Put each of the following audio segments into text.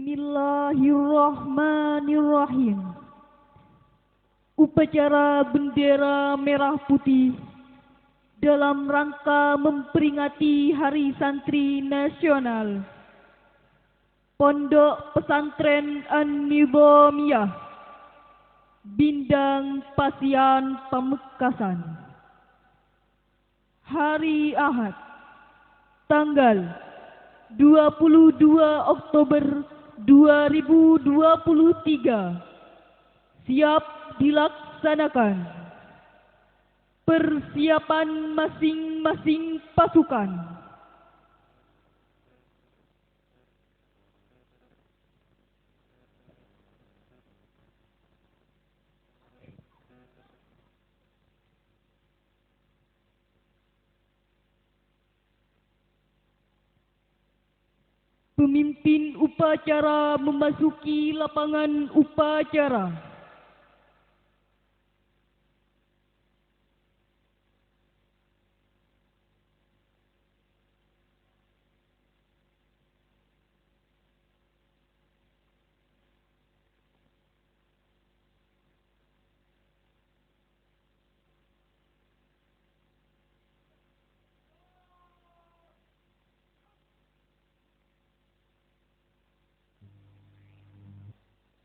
Bismillahirrahmanirrahim. Upacara bendera merah putih dalam rangka memperingati Hari Santri Nasional Pondok Pesantren An-Nizamiyah Bindang Pasian Pamekasan. Hari Ahad, tanggal 22 Oktober 2023, siap dilaksanakan. Persiapan masing-masing pasukan. Pemimpin upacara memasuki lapangan upacara.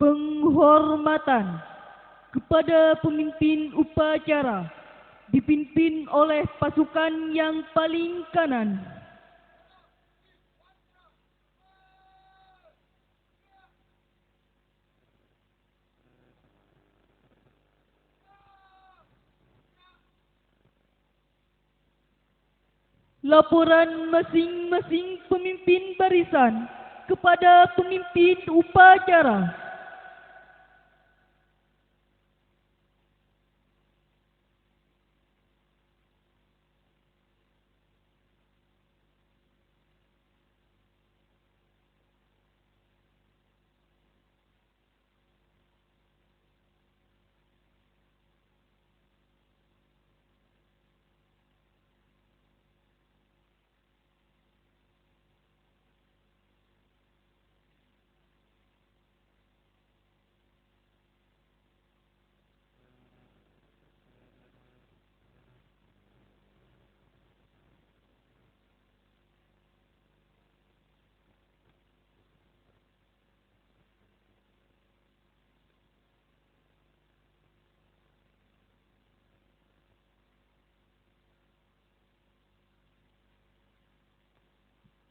Penghormatan kepada pemimpin upacara dipimpin oleh pasukan yang paling kanan. Laporan masing-masing pemimpin barisan kepada pemimpin upacara.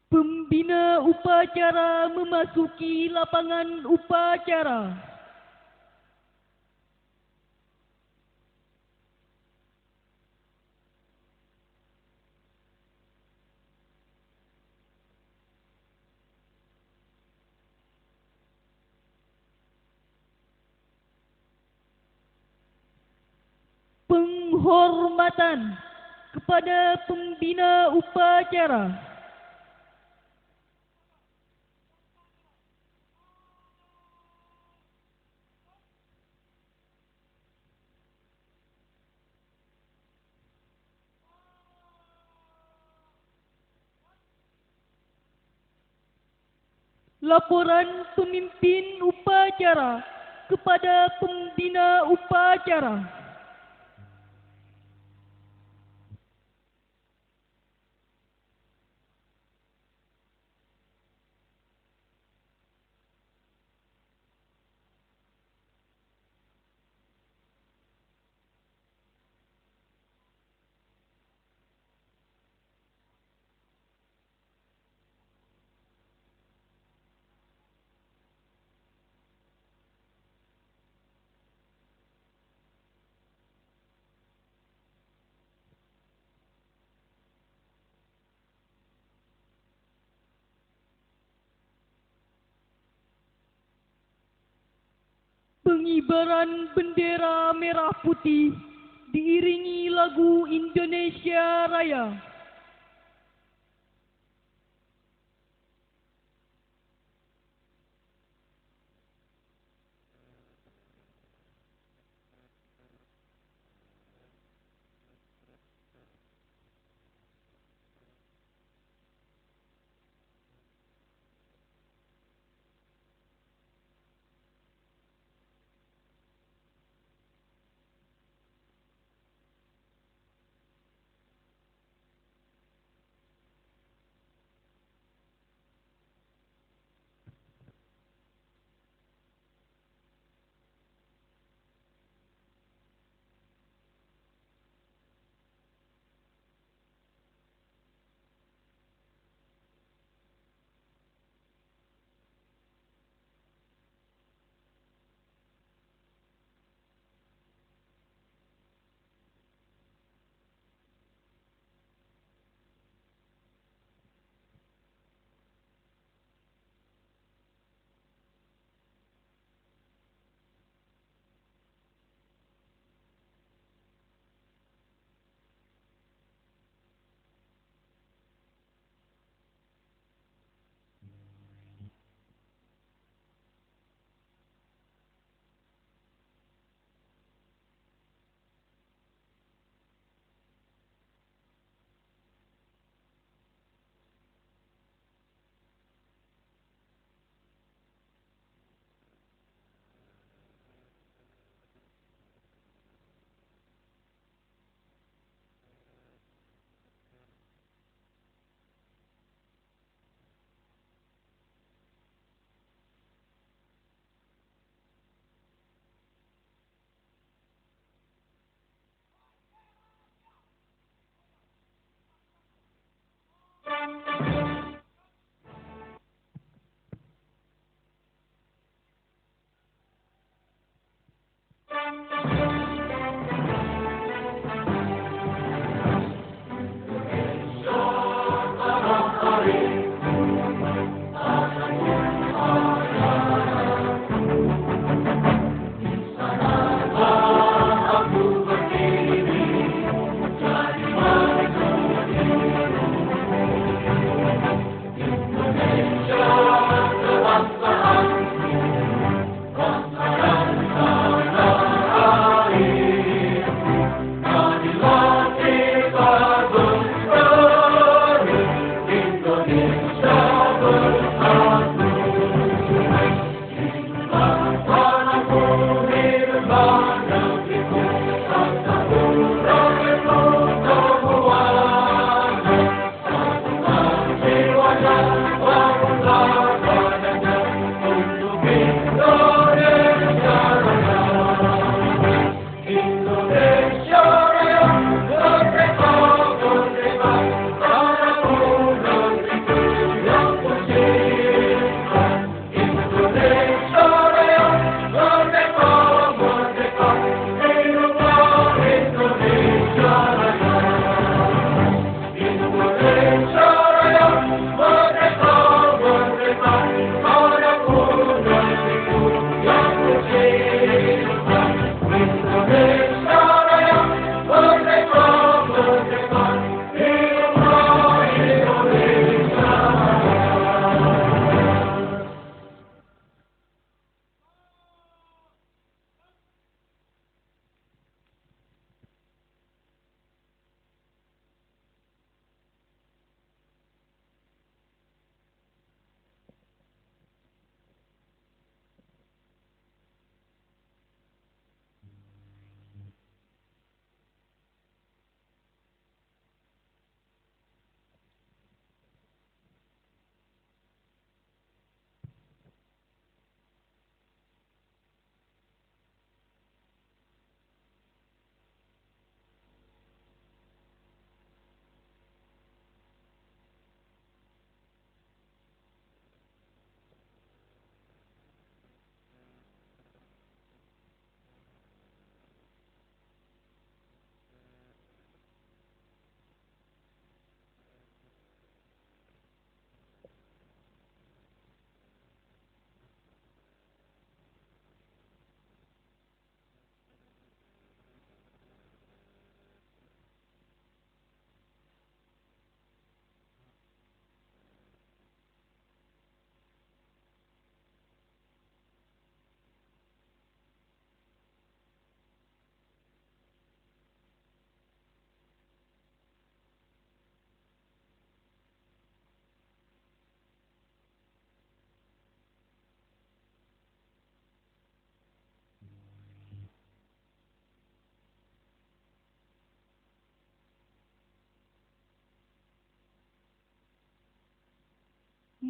Pembina upacara memasuki lapangan upacara. Penghormatan kepada pembina upacara. Laporan pemimpin upacara kepada pembina upacara. Pengibaran bendera merah putih diiringi lagu Indonesia Raya.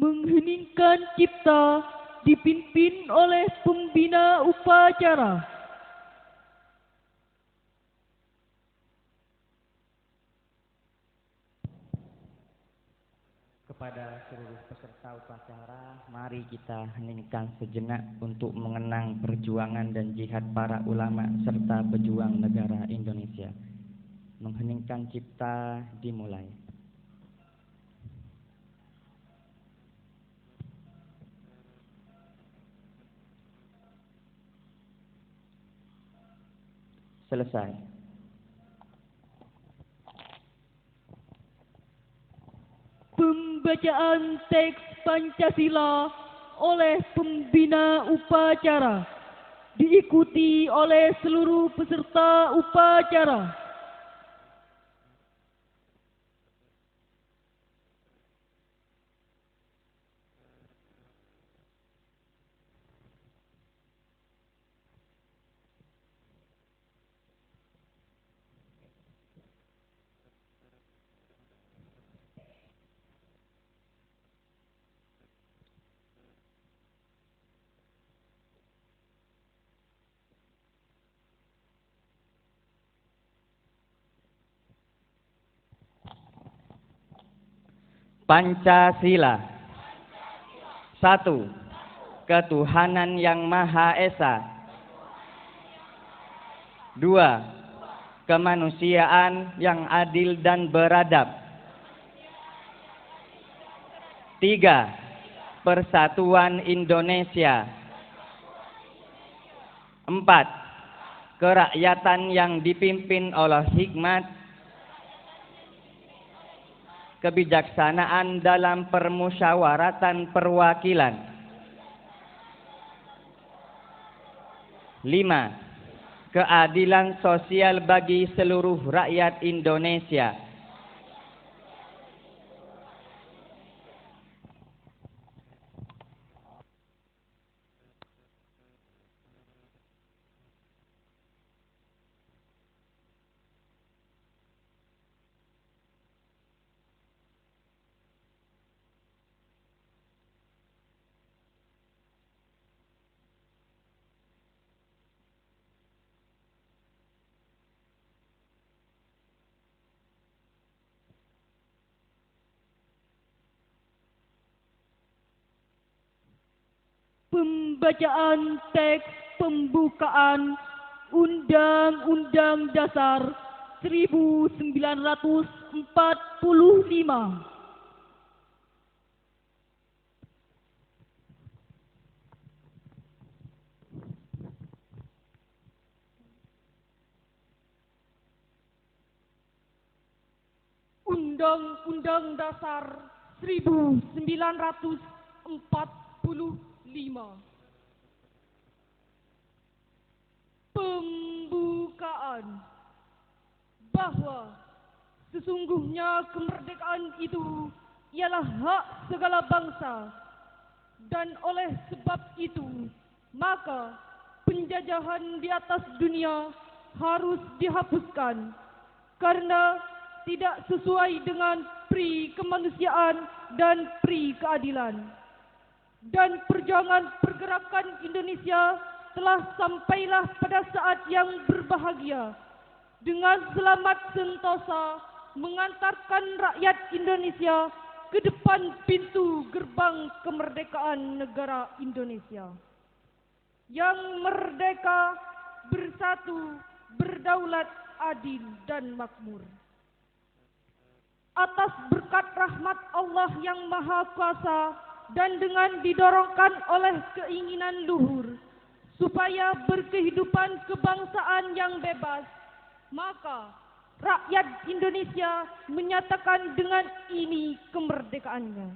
mengheningkan cipta dipimpin oleh pembina upacara. Kepada seluruh peserta upacara, mari kita heningkan sejenak untuk mengenang perjuangan dan jihad para ulama serta pejuang negara Indonesia. Mengheningkan cipta dimulai. Selesai. Pembacaan teks Pancasila oleh pembina upacara diikuti oleh seluruh peserta upacara. Pancasila. 1. Ketuhanan yang Maha Esa. 2. Kemanusiaan yang adil dan beradab. 3. Persatuan Indonesia. 4. Kerakyatan yang dipimpin oleh hikmat, kebijaksanaan dalam permusyawaratan perwakilan. 5. Keadilan sosial bagi seluruh rakyat Indonesia. Pembacaan teks pembukaan Undang-Undang Dasar 1945. Undang-Undang Dasar 1945. Pembukaan. Bahwa sesungguhnya kemerdekaan itu ialah hak segala bangsa, dan oleh sebab itu maka penjajahan di atas dunia harus dihapuskan karena tidak sesuai dengan pri kemanusiaan dan pri keadilan. Dan perjuangan pergerakan Indonesia telah sampailah pada saat yang berbahagia dengan selamat sentosa mengantarkan rakyat Indonesia ke depan pintu gerbang kemerdekaan negara Indonesia yang merdeka, bersatu, berdaulat, adil dan makmur. Atas berkat rahmat Allah yang Maha Kuasa dan dengan didorongkan oleh keinginan luhur supaya berkehidupan kebangsaan yang bebas, maka rakyat Indonesia menyatakan dengan ini kemerdekaannya.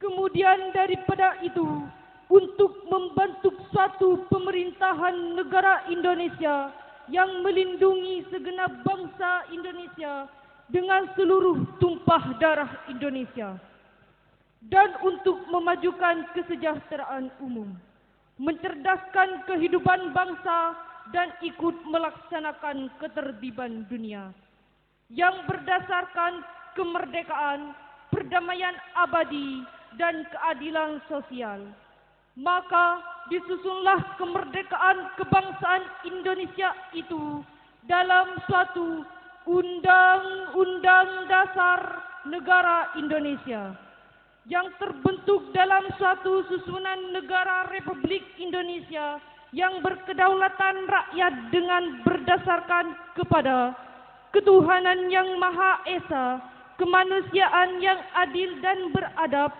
Kemudian daripada itu, untuk membentuk suatu pemerintahan negara Indonesia yang melindungi segenap bangsa Indonesia dengan seluruh tumpah darah Indonesia, dan untuk memajukan kesejahteraan umum, mencerdaskan kehidupan bangsa dan ikut melaksanakan ketertiban dunia yang berdasarkan kemerdekaan, perdamaian abadi dan keadilan sosial. Maka disusunlah kemerdekaan kebangsaan Indonesia itu dalam suatu Undang-Undang Dasar Negara Indonesia yang terbentuk dalam suatu susunan negara Republik Indonesia yang berkedaulatan rakyat dengan berdasarkan kepada ketuhanan yang Maha Esa, kemanusiaan yang adil dan beradab,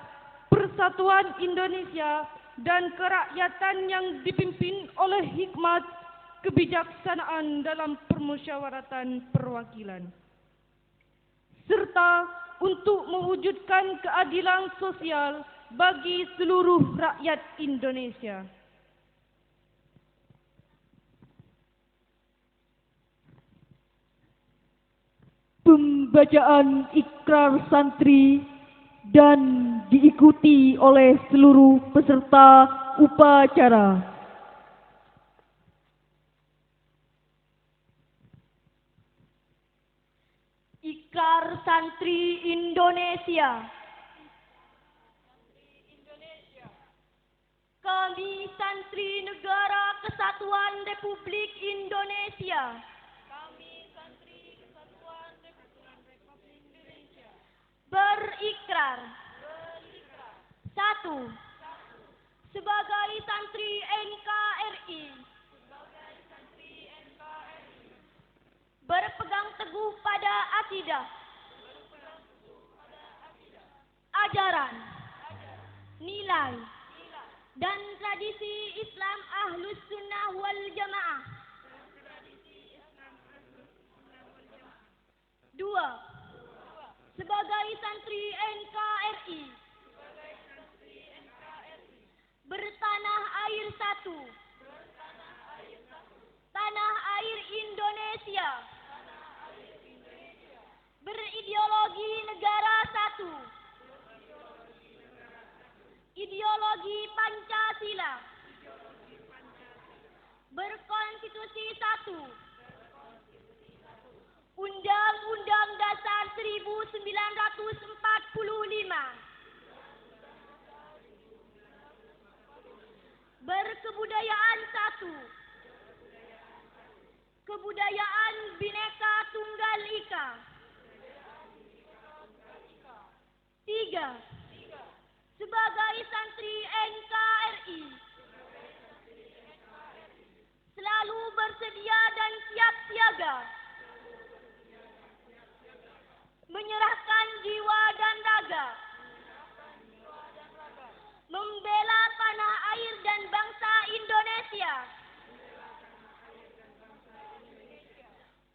persatuan Indonesia, dan kerakyatan yang dipimpin oleh hikmat kebijaksanaan dalam permusyawaratan perwakilan, serta untuk mewujudkan keadilan sosial bagi seluruh rakyat Indonesia. Pembacaan ikrar santri dan diikuti oleh seluruh peserta upacara. Ikrar Santri Indonesia. Kami Santri Negara Kesatuan Republik Indonesia. Berikrar. 1. Sebagai santri NKRI. Berpegang teguh pada akidah, ajaran, nilai, dan tradisi Islam Ahlus Sunnah wal Jamaah. 2. Sebagai santri NKRI, bertanah air satu, tanah air Indonesia, berideologi negara satu, ideologi Pancasila, berkonstitusi satu, Undang-Undang Dasar 1945, berkebudayaan satu, kebudayaan Bhinneka Tunggal Ika. 3. Sebagai santri NKRI, selalu bersedia dan siap siaga menyerahkan jiwa dan raga, membela tanah air dan bangsa Indonesia,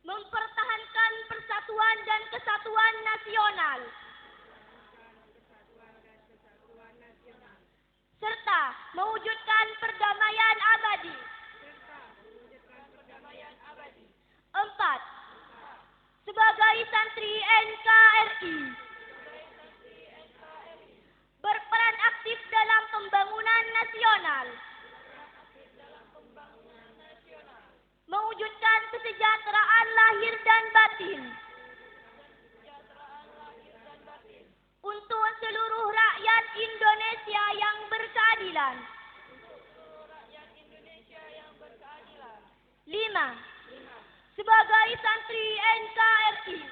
mempertahankan persatuan dan kesatuan nasional, serta mewujudkan perdamaian abadi. 4. Sebagai santri NKRI, berperan aktif dalam pembangunan nasional, mewujudkan kesejahteraan lahir dan batin untuk seluruh rakyat Indonesia yang berkeadilan. 5. Sebagai santri NKRI,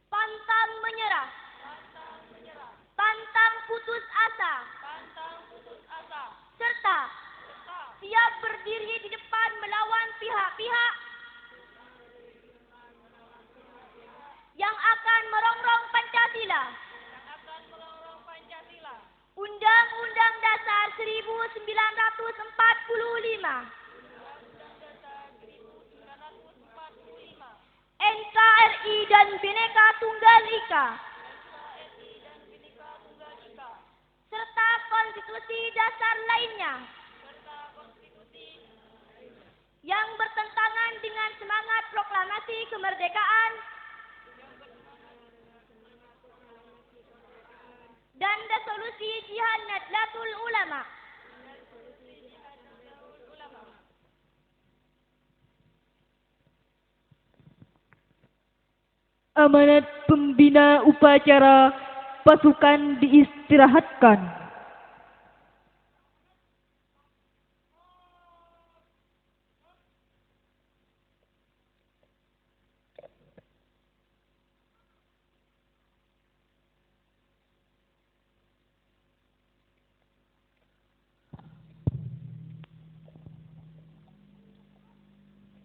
pantang menyerah, pantang putus asa, serta siap berdiri di depan melawan pihak-pihak yang akan merongrong Pancasila, Undang-Undang Dasar 1945, NKRI dan Bhinneka Tunggal Ika, serta konstitusi dasar lainnya yang bertentangan dengan semangat proklamasi kemerdekaan dan resolusi Jihad Nahdlatul Ulama. Amanat pembina upacara, pasukan diistirahatkan.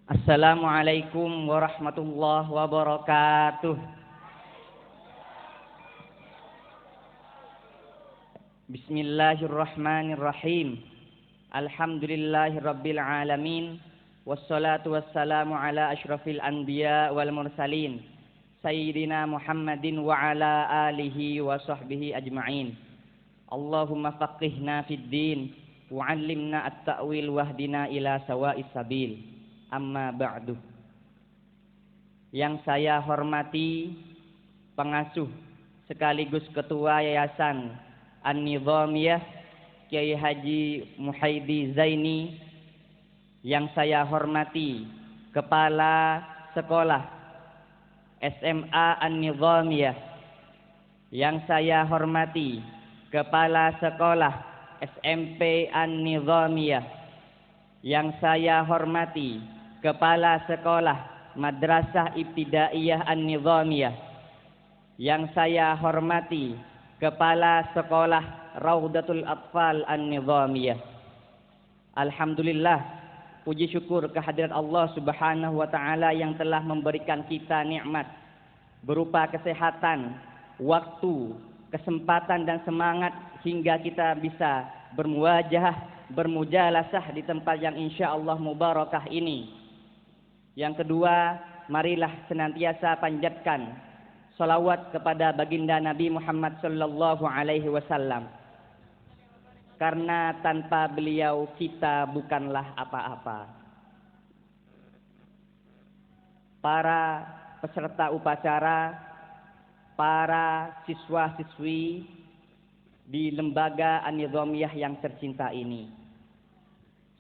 Assalamualaikum warahmatullahi wabarakatuh. Bismillahirrahmanirrahim. Alhamdulillahirabbil alamin. Wassalatu wassalamu ala asyrafil anbiya wal mursalin Sayyidina Muhammadin wa ala alihi wa sahbihi ajma'in. Allahumma faqihna fid din wa 'allimna at-ta'wil wahdina ila sawa'is sabil. Amma ba'du. Yang saya hormati pengasuh sekaligus ketua Yayasan An-Nizamiyah Kiai Haji Muhaidi Zaini, yang saya hormati kepala sekolah SMA An-Nizamiyah, yang saya hormati kepala sekolah SMP An-Nizamiyah, yang saya hormati kepala sekolah Madrasah Ibtidaiyah An-Nizamiyah, yang saya hormati kepala sekolah Raudatul Atfal An-Nizamiyah. Alhamdulillah, puji syukur kehadirat Allah Subhanahu wa taala yang telah memberikan kita nikmat berupa kesehatan, waktu, kesempatan dan semangat hingga kita bisa bermujalasah di tempat yang insyaallah mubarakah ini. Yang kedua, marilah senantiasa panjatkan salawat kepada baginda Nabi Muhammad sallallahu alaihi wasallam. Karena tanpa beliau kita bukanlah apa-apa. Para peserta upacara, para siswa-siswi di lembaga An-Nizamiyah yang tercinta ini.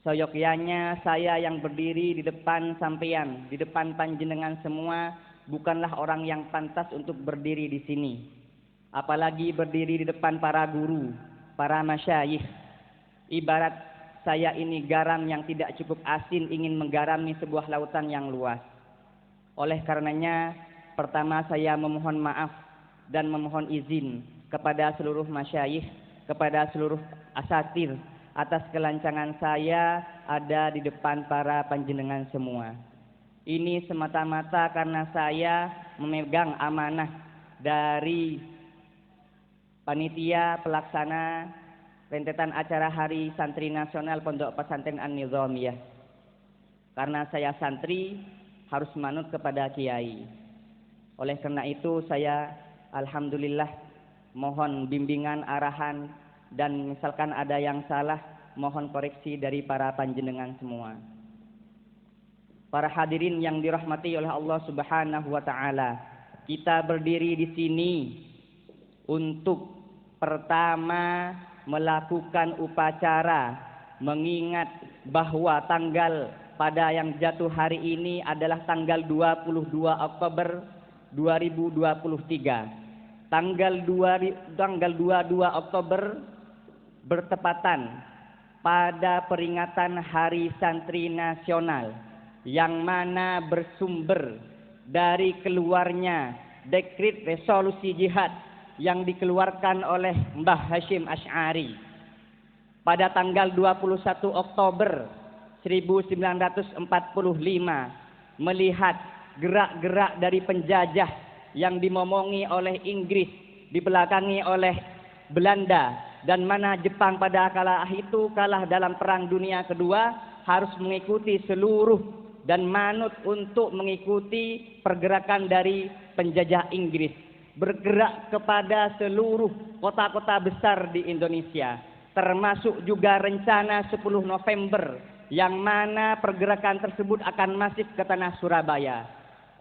Seyogyanya saya yang berdiri di depan sampean, di depan panjenengan semua, bukanlah orang yang pantas untuk berdiri di sini. Apalagi berdiri di depan para guru, para masyayikh. Ibarat saya ini garam yang tidak cukup asin ingin menggarami sebuah lautan yang luas. Oleh karenanya, pertama saya memohon maaf dan memohon izin kepada seluruh masyayikh, kepada seluruh asatir atas kelancangan saya ada di depan para panjenengan semua. Ini semata-mata karena saya memegang amanah dari panitia pelaksana rentetan acara Hari Santri Nasional Pondok Pesantren An-Nizamiyah. Karena saya santri harus manut kepada kiai. Oleh karena itu saya alhamdulillah mohon bimbingan, arahan, dan misalkan ada yang salah mohon koreksi dari para panjenengan semua. Para hadirin yang dirahmati oleh Allah Subhanahu wa taala, kita berdiri di sini untuk pertama melakukan upacara mengingat bahwa tanggal pada yang jatuh hari ini adalah tanggal 22 Oktober 2023. Tanggal 22 Oktober bertepatan pada peringatan Hari Santri Nasional yang mana bersumber dari keluarnya dekret resolusi jihad yang dikeluarkan oleh Mbah Hasyim Asy'ari pada tanggal 21 Oktober 1945 melihat gerak-gerak dari penjajah yang dimomongi oleh Inggris, dibelakangi oleh Belanda, dan mana Jepang pada kala itu kalah dalam Perang Dunia Kedua, harus mengikuti seluruh dan manut untuk mengikuti pergerakan dari penjajah Inggris, bergerak kepada seluruh kota-kota besar di Indonesia, termasuk juga rencana 10 November yang mana pergerakan tersebut akan masif ke tanah Surabaya.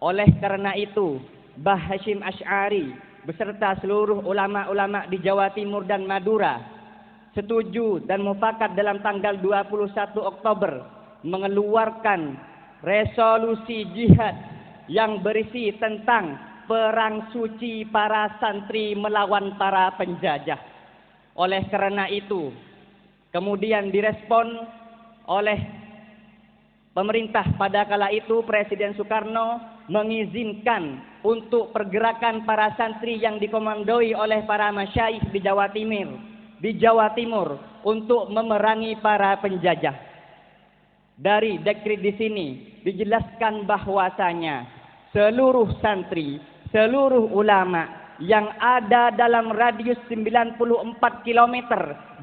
Oleh karena itu, Mbah Hasyim Asy'ari beserta seluruh ulama-ulama di Jawa Timur dan Madura setuju dan mufakat dalam tanggal 21 Oktober mengeluarkan resolusi jihad yang berisi tentang perang suci para santri melawan para penjajah. Oleh karena itu, kemudian direspon oleh pemerintah pada kala itu, Presiden Soekarno mengizinkan untuk pergerakan para santri yang dikomandoi oleh para masyaikh di Jawa Timur untuk memerangi para penjajah. Dari dekrit di sini dijelaskan bahwasanya seluruh santri, seluruh ulama yang ada dalam radius 94 km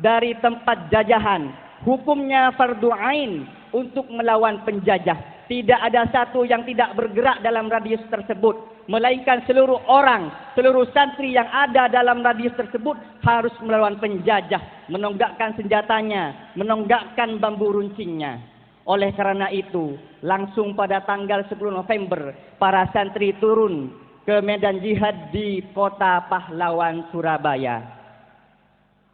dari tempat jajahan, hukumnya fardu ain untuk melawan penjajah. Tidak ada satu yang tidak bergerak dalam radius tersebut, melainkan seluruh orang, seluruh santri yang ada dalam radius tersebut harus melawan penjajah, menonggakkan senjatanya, menonggakkan bambu runcingnya. Oleh karena itu, langsung pada tanggal 10 November, para santri turun ke medan jihad di kota pahlawan Surabaya.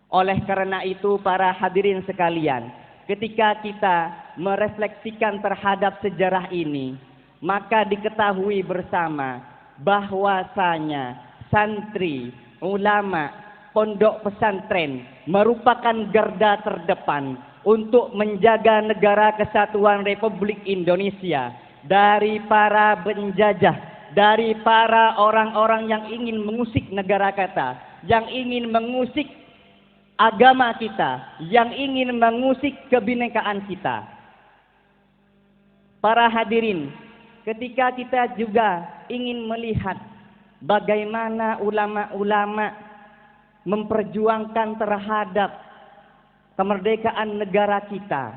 Oleh karena itu, para hadirin sekalian, ketika kita merefleksikan terhadap sejarah ini, maka diketahui bersama bahwasanya santri, ulama, pondok pesantren merupakan garda terdepan untuk menjaga negara kesatuan Republik Indonesia dari para penjajah, dari para orang-orang yang ingin mengusik negara kita, yang ingin mengusik agama kita, yang ingin mengusik kebinekaan kita. Para hadirin, ketika kita juga ingin melihat bagaimana ulama-ulama memperjuangkan terhadap kemerdekaan negara kita,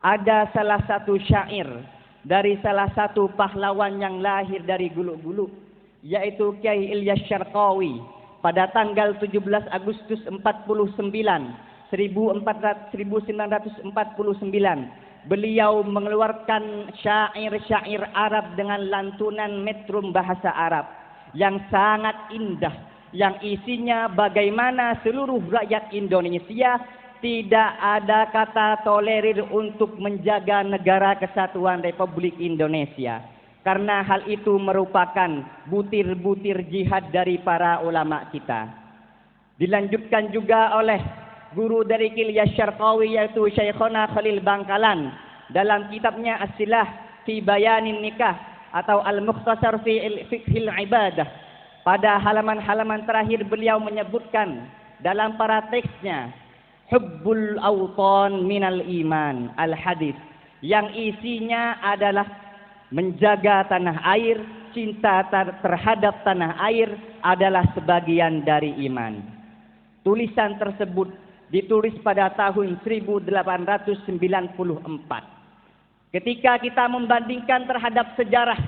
ada salah satu syair dari salah satu pahlawan yang lahir dari Guluk-Guluk, yaitu Kiai Ilyas Syarqawi. Pada tanggal 17 Agustus 1949, beliau mengeluarkan syair-syair Arab dengan lantunan metrum bahasa Arab yang sangat indah, yang isinya bagaimana seluruh rakyat Indonesia tidak ada kata tolerir untuk menjaga negara kesatuan Republik Indonesia. Karena hal itu merupakan butir-butir jihad dari para ulama kita. Dilanjutkan juga oleh guru dari Ilyas Syarqawi, yaitu Syekhona Khalil Bangkalan, dalam kitabnya As-Silah fi Bayanin Nikah atau Al-Mukhtasar fi Fiqhil Ibadah. Pada halaman-halaman terakhir beliau menyebutkan dalam para teksnya, Hubbul Awtan minal iman, al-hadis, yang isinya adalah menjaga tanah air, cinta terhadap tanah air adalah sebagian dari iman. Tulisan tersebut ditulis pada tahun 1894. Ketika kita membandingkan terhadap sejarah,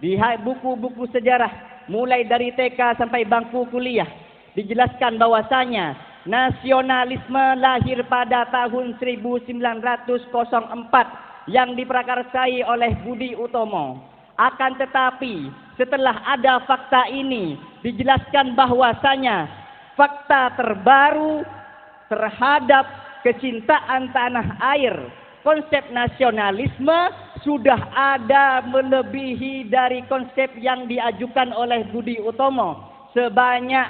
di buku-buku sejarah, mulai dari TK sampai bangku kuliah, dijelaskan bahwasanya nasionalisme lahir pada tahun 1904 yang diprakarsai oleh Budi Utomo. Akan tetapi setelah ada fakta ini, dijelaskan bahwasanya fakta terbaru terhadap kecintaan tanah air, konsep nasionalisme sudah ada melebihi dari konsep yang diajukan oleh Budi Utomo sebanyak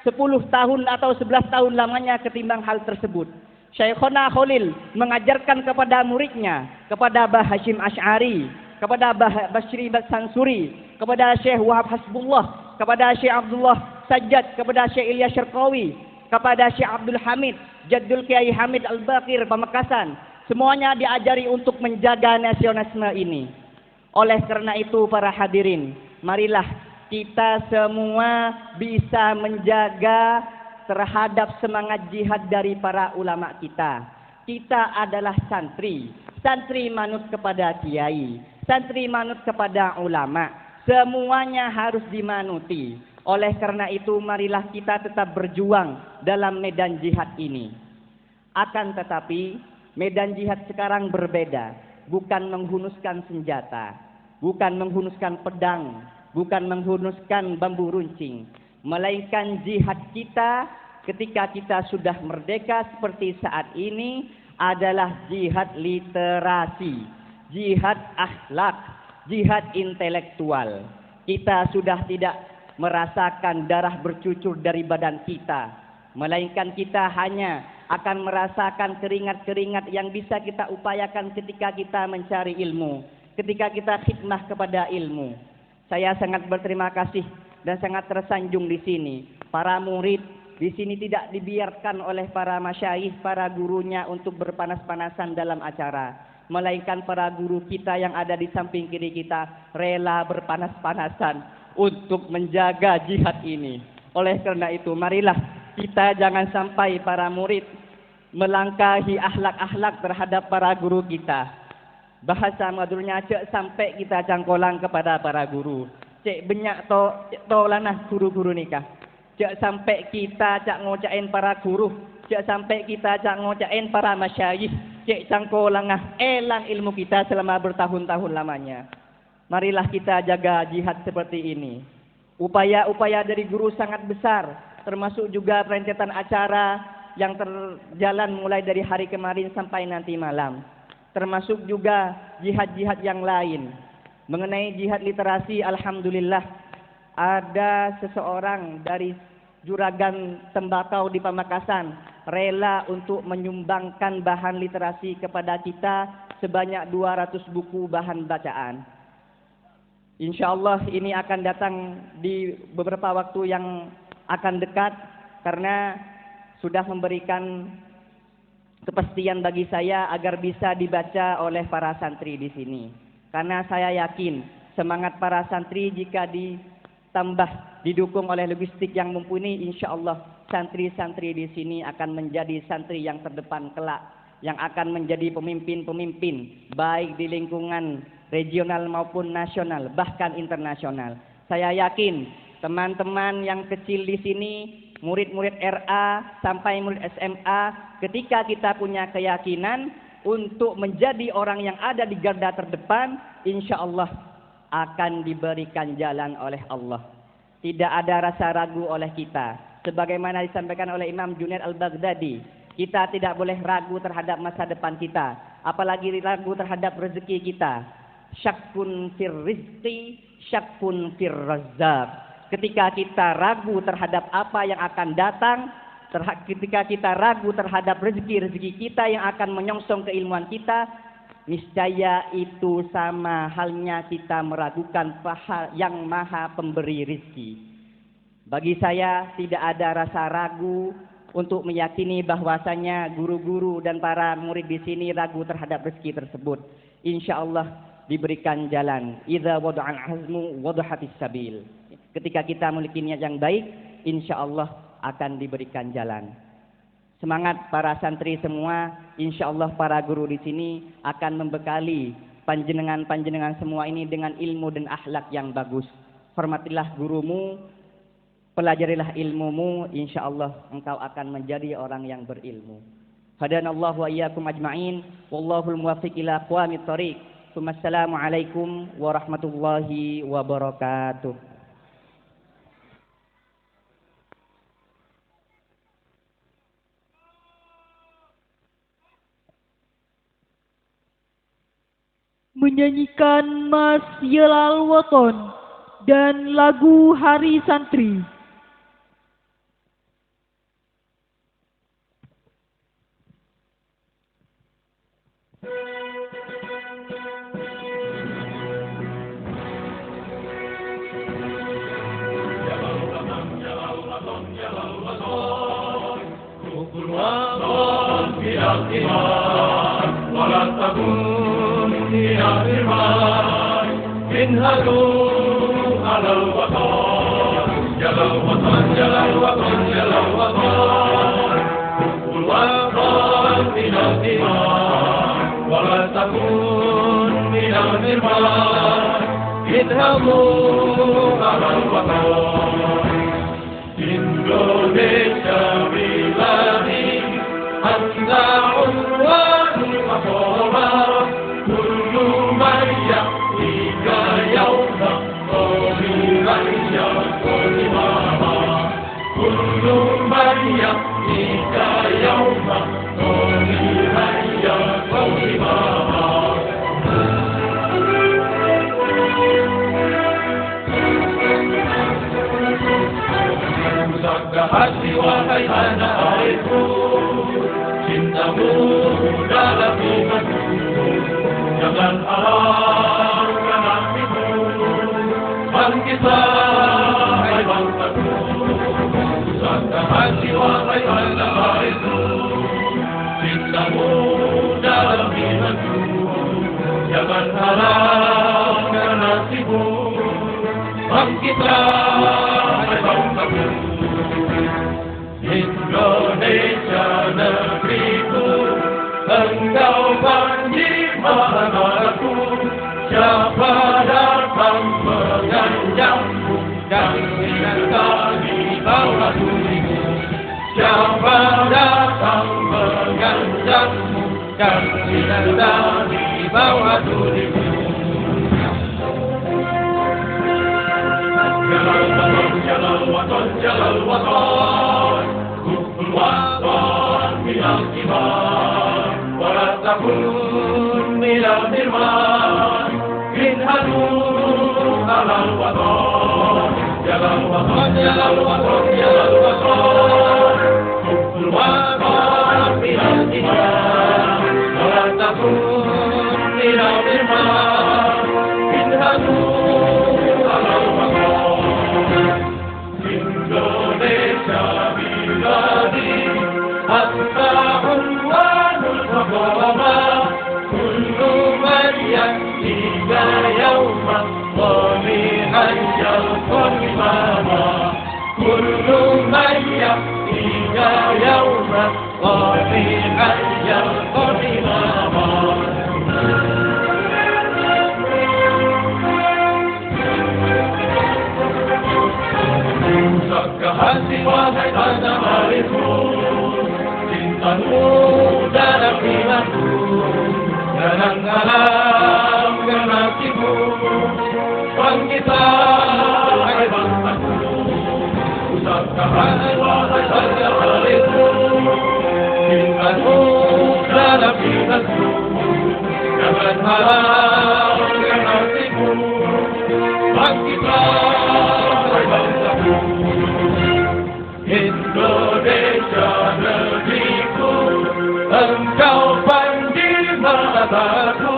10 tahun atau 11 tahun lamanya ketimbang hal tersebut. Syekhona Khalil mengajarkan kepada muridnya, kepada Bah Hashim Asy'ari, kepada Bah Basri Sansuri, kepada Syekh Wahab Hasbullah, kepada Syekh Abdullah Sajjad, kepada Syekh Ilyas Syarqawi, kepada Syekh Abdul Hamid, Jaddul Kiai Hamid Al-Baqir Pamekasan. Semuanya diajari untuk menjaga nasionalisme ini. Oleh karena itu para hadirin, marilah kita semua bisa menjaga terhadap semangat jihad dari para ulama kita. Kita adalah santri, santri manut kepada kiai, santri manut kepada ulama. Semuanya harus dimanuti. Oleh karena itu marilah kita tetap berjuang dalam medan jihad ini. Akan tetapi medan jihad sekarang berbeda, bukan menghunuskan senjata, bukan menghunuskan pedang, bukan menghunuskan bambu runcing, melainkan jihad kita ketika kita sudah merdeka seperti saat ini adalah jihad literasi, jihad akhlak, jihad intelektual. kita sudah tidak merasakan darah bercucur dari badan kita, melainkan kita hanya akan merasakan keringat-keringat yang bisa kita upayakan ketika kita mencari ilmu, ketika kita khidmah kepada ilmu. Saya sangat berterima kasih dan sangat tersanjung di sini. Para murid di sini tidak dibiarkan oleh para masyayikh, para gurunya untuk berpanas-panasan dalam acara, melainkan para guru kita yang ada di samping kiri kita rela berpanas-panasan untuk menjaga jihad ini. Oleh karena itu, marilah kita jangan sampai para murid melangkahi akhlak-akhlak terhadap para guru kita. Bahasa madurnya cek sampai kita cangkolang kepada para guru. Cek banyak to lanah guru-guru nikah. Cek sampai kita cak ngocain para guru. Cek sampai kita cak ngocain para masyayikh. Cek cangkolang elang ilmu kita selama bertahun-tahun lamanya. Marilah kita jaga jihad seperti ini. Upaya-upaya dari guru sangat besar, termasuk juga perencetan acara yang terjalan mulai dari hari kemarin sampai nanti malam. Termasuk juga jihad-jihad yang lain. Mengenai jihad literasi, alhamdulillah ada seseorang dari Juragan Tembakau di Pamekasan rela untuk menyumbangkan bahan literasi kepada kita sebanyak 200 buku bahan bacaan. Insya Allah ini akan datang di beberapa waktu yang akan dekat, karena sudah memberikan kepastian bagi saya agar bisa dibaca oleh para santri di sini. Karena saya yakin semangat para santri jika ditambah didukung oleh logistik yang mumpuni, insya Allah santri-santri di sini akan menjadi santri yang terdepan kelak, yang akan menjadi pemimpin-pemimpin baik di lingkungan regional maupun nasional, bahkan internasional. Saya yakin teman-teman yang kecil di sini, murid-murid RA sampai murid SMA, ketika kita punya keyakinan untuk menjadi orang yang ada di garda terdepan, insya Allah akan diberikan jalan oleh Allah. Tidak ada rasa ragu oleh kita. Sebagaimana disampaikan oleh Imam Junaid Al-Baghdadi, kita tidak boleh ragu terhadap masa depan kita, apalagi ragu terhadap rezeki kita. Syakkun fir rizqi, syakkun fir razzaq. Ketika kita ragu terhadap apa yang akan datang, ketika kita ragu terhadap rezeki-rezeki kita yang akan menyongsong keilmuan kita, niscaya itu sama halnya kita meragukan yang maha pemberi rezeki. Bagi saya tidak ada rasa ragu untuk meyakini bahwasanya guru-guru dan para murid di sini ragu terhadap rezeki tersebut. Insya Allah diberikan jalan. Idza wada'al azmu wadahatis sabil. Ketika kita memiliki niat yang baik, insya Allah akan diberikan jalan. Semangat para santri semua, insya Allah para guru di sini akan membekali panjenengan-panjenengan semua ini dengan ilmu dan akhlak yang bagus. Hormatilah gurumu, pelajarilah ilmumu, insya Allah engkau akan menjadi orang yang berilmu. Hadanallahu wa iyyakum ajma'in, wallahul muwaffiq ila aqwamit thoriq. Wassalamualaikum warahmatullahi wabarakatuh. Menyanyikan Mas Yelal Waton dan lagu Hari Santri. انهضوا على الوطن يلا الوطن يلا الوطن يلا الوطن والوطن من الدماء ولا تكون من المرمان اذهبوا على الوطن Indonesia biladi anta unwan maqamah kullu man ya'tika yawma qawliman yaqulima kullu man ya'tika yawma qawliman yaqulima hati wahai anak airku, cintamu dalam imanku, jangan harapkan hatimu, bangkitlah hai bangsaku. Sangka hati wahai anak airku, cintamu dalam imanku, jangan harapkan hatimu, bangkitlah hai bangsaku. Indonesia negeriku, engkau panjimaku, siapa datang mengancammu dan kami bawa dirimu. Siapa datang mengancammu dan kami bawa dirimu. Jalal waton, jalal waton, Hubul waton minal kibar, waratahun minal firman, Kinhadun alal waton, jalal waton, jalal waton, jalal waton, Hubul waton minal kibar, waratahun minal firman, Kinhadun alal waton. Indonesia biladi, anta unwanul maghrama, kullu man yaktiga yawma, qami'an yalqal imama, kullu man yaktiga yawma, qami'an yalqal imama. Sangka hati wahai anak airku, cintamu dalam imanku, jangan harapkan hatimu, bangkitlah hai bangsaku. Sangka hati wahai anak airku, cintamu dalam imanku, jangan harapkan hatimu, bangkitlah hai bangsaku. Indonesia negeriku, engkau panjimaku,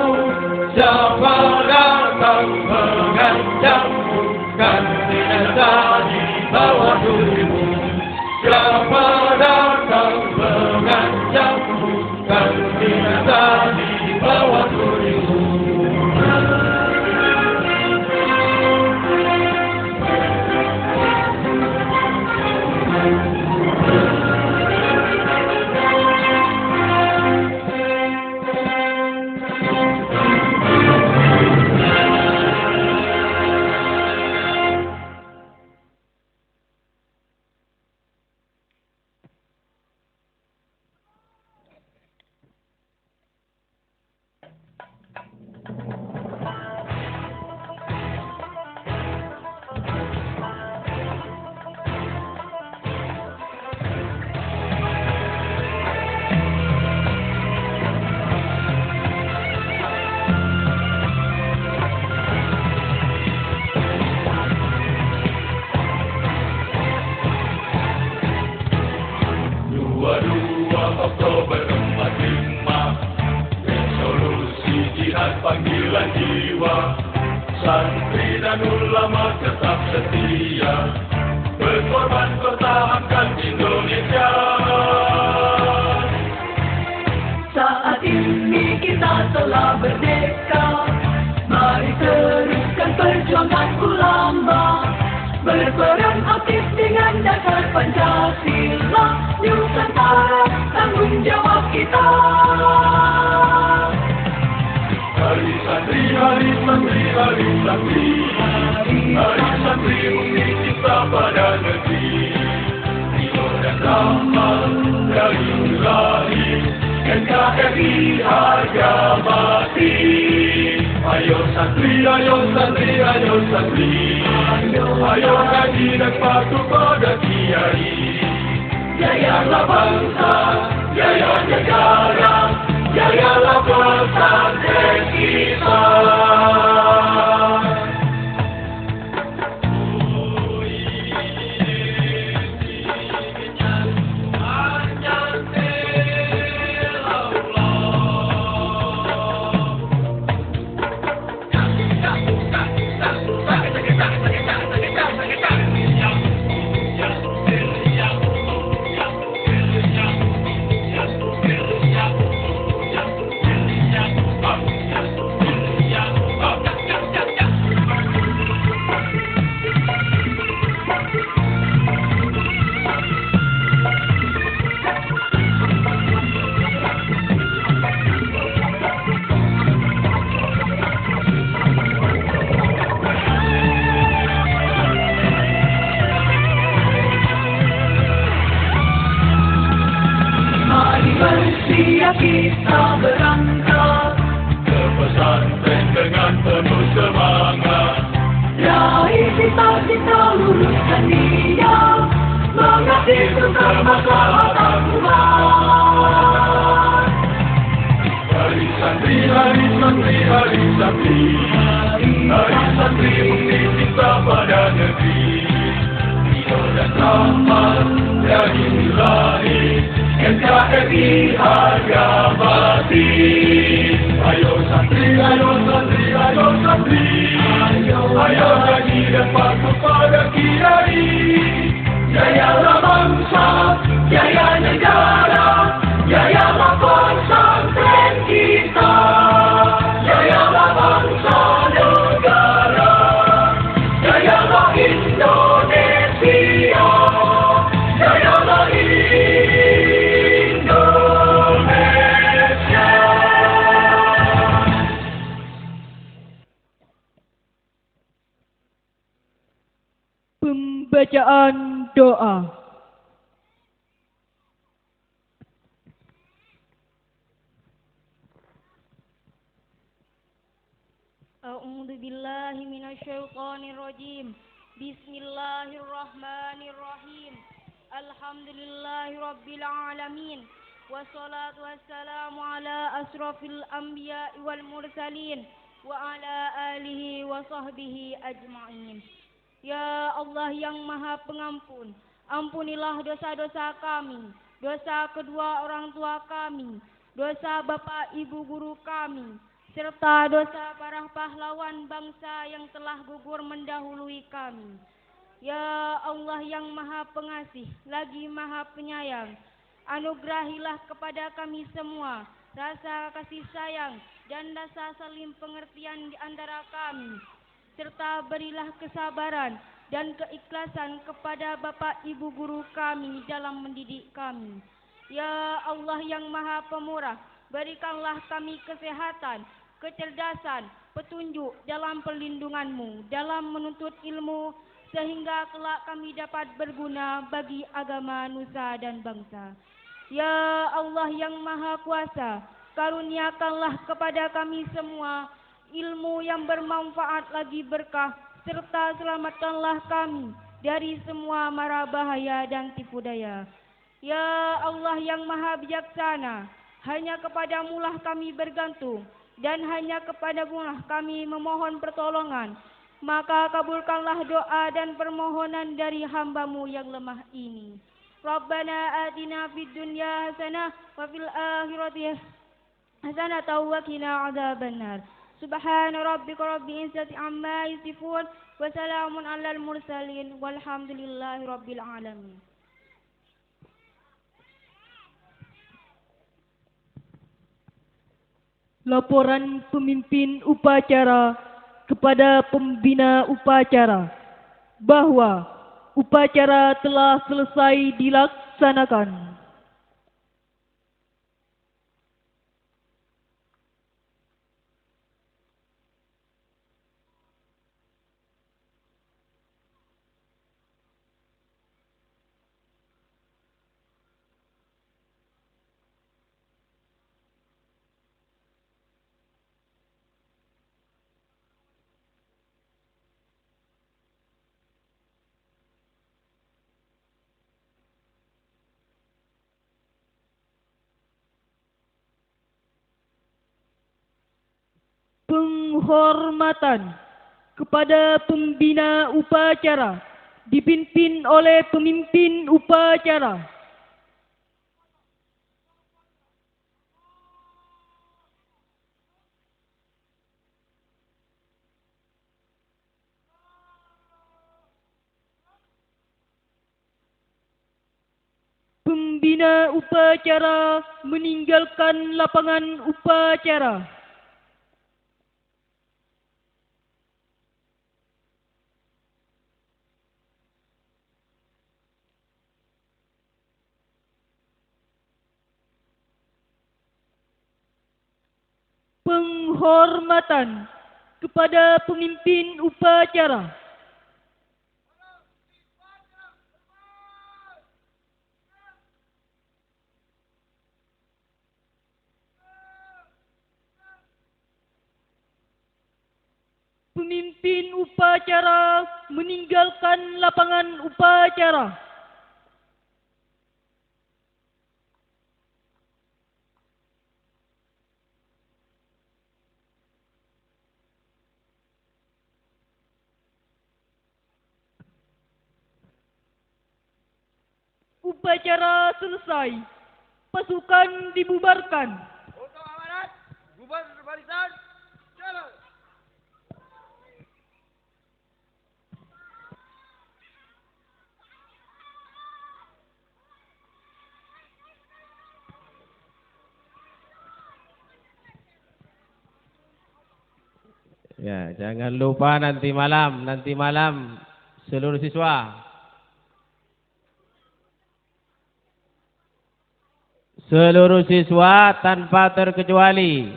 siapa datang mengancammu kan tidak dibawa dirimu. Siapa datang mengancammu kan tidak dibawa dirimu. Oktober 45, resolusi jihad panggilan jiwa, santri dan ulama tetap setia, berkorban pertahankan Indonesia. Saat ini kita telah merdeka, mari teruskan perjuangan ulama, berperan aktif dengan dasar Pancasila, Nusantara tanggung jawab kita. Hari santri, hari santri, hari santri, hari santri untuk kita pada negeri, ridho dan rahmat dari Ilahi, NKRI harga mati. Ayo santri, ayo santri, ayo santri, ayo ngaji dan patuh pada kiai. Jayalah bangsa, jaya negara, jayalah pesantren kita. Saatnya kita berangkat ke pesantren dengan penuh semangat. Raih cita-cita, luruskan niat, mengabdi untuk kemaslahatan umat. Hari santri, hari santri, hari santri, hari santri bukti cinta pada negeri. Ridho dan rahmat dari Ilahi, NKRI harga mati. Ayo santri, ayo santri, ayo santri, ayo haji dan patuh pada kiai. Jayalah bangsa, jaya negara, jayalah pesantren kita. Jayalah bangsa negara, jayalah Indonesia, jayalah Indonesia. Pembacaan doa. A'udzu billahi minasyaitonir rajim. Bismillahirrahmanirrahim. Alhamdulillahirabbil alamin. Wassalatu wassalamu ala asrofil anbiya'i wal mursalin wa ala alihi wa sahbihi ajma'in. Ya Allah yang Maha Pengampun, ampunilah dosa-dosa kami, dosa kedua orang tua kami, dosa bapak ibu guru kami, serta dosa para pahlawan bangsa yang telah gugur mendahului kami. Ya Allah yang Maha Pengasih, lagi Maha Penyayang, anugerahilah kepada kami semua rasa kasih sayang dan rasa saling pengertian di antara kami, serta berilah kesabaran dan keikhlasan kepada bapak ibu guru kami dalam mendidik kami. Ya Allah yang Maha Pemurah, berikanlah kami kesehatan, kecerdasan, petunjuk dalam perlindungan-Mu, dalam menuntut ilmu, sehingga kelak kami dapat berguna bagi agama nusa dan bangsa. Ya Allah yang Maha Kuasa, karuniakanlah kepada kami semua ilmu yang bermanfaat lagi berkah, serta selamatkanlah kami dari semua mara bahaya dan tipu daya. Ya Allah yang Maha Bijaksana, hanya kepadamu-lah kami bergantung, dan hanya kepadamu-lah kami memohon pertolongan. Maka kabulkanlah doa dan permohonan dari hamba-Mu yang lemah ini. Rabbana atina fid dunya hasanah wa fil akhirati hasanah wa qina adzabannar. Subhana rabbika rabbil izzati amma yasifun wa salamun alal mursalin walhamdulillahi rabbil alamin. Laporan pemimpin upacara kepada pembina upacara bahwa upacara telah selesai dilaksanakan. Penghormatan kepada pembina upacara dipimpin oleh pemimpin upacara. Pembina upacara meninggalkan lapangan upacara. Penghormatan kepada pemimpin upacara. Pemimpin upacara meninggalkan lapangan upacara. Upacara selesai. Pasukan dibubarkan. Untuk amanat, bubar barisan, jalan. Ya, jangan lupa nanti malam seluruh siswa. Seluruh siswa tanpa terkecuali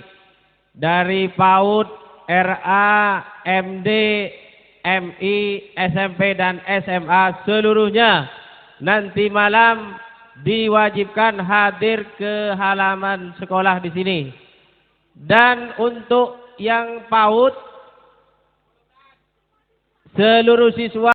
dari PAUD, RA, MD, MI, SMP dan SMA seluruhnya nanti malam diwajibkan hadir ke halaman sekolah di sini. Dan untuk yang PAUD seluruh siswa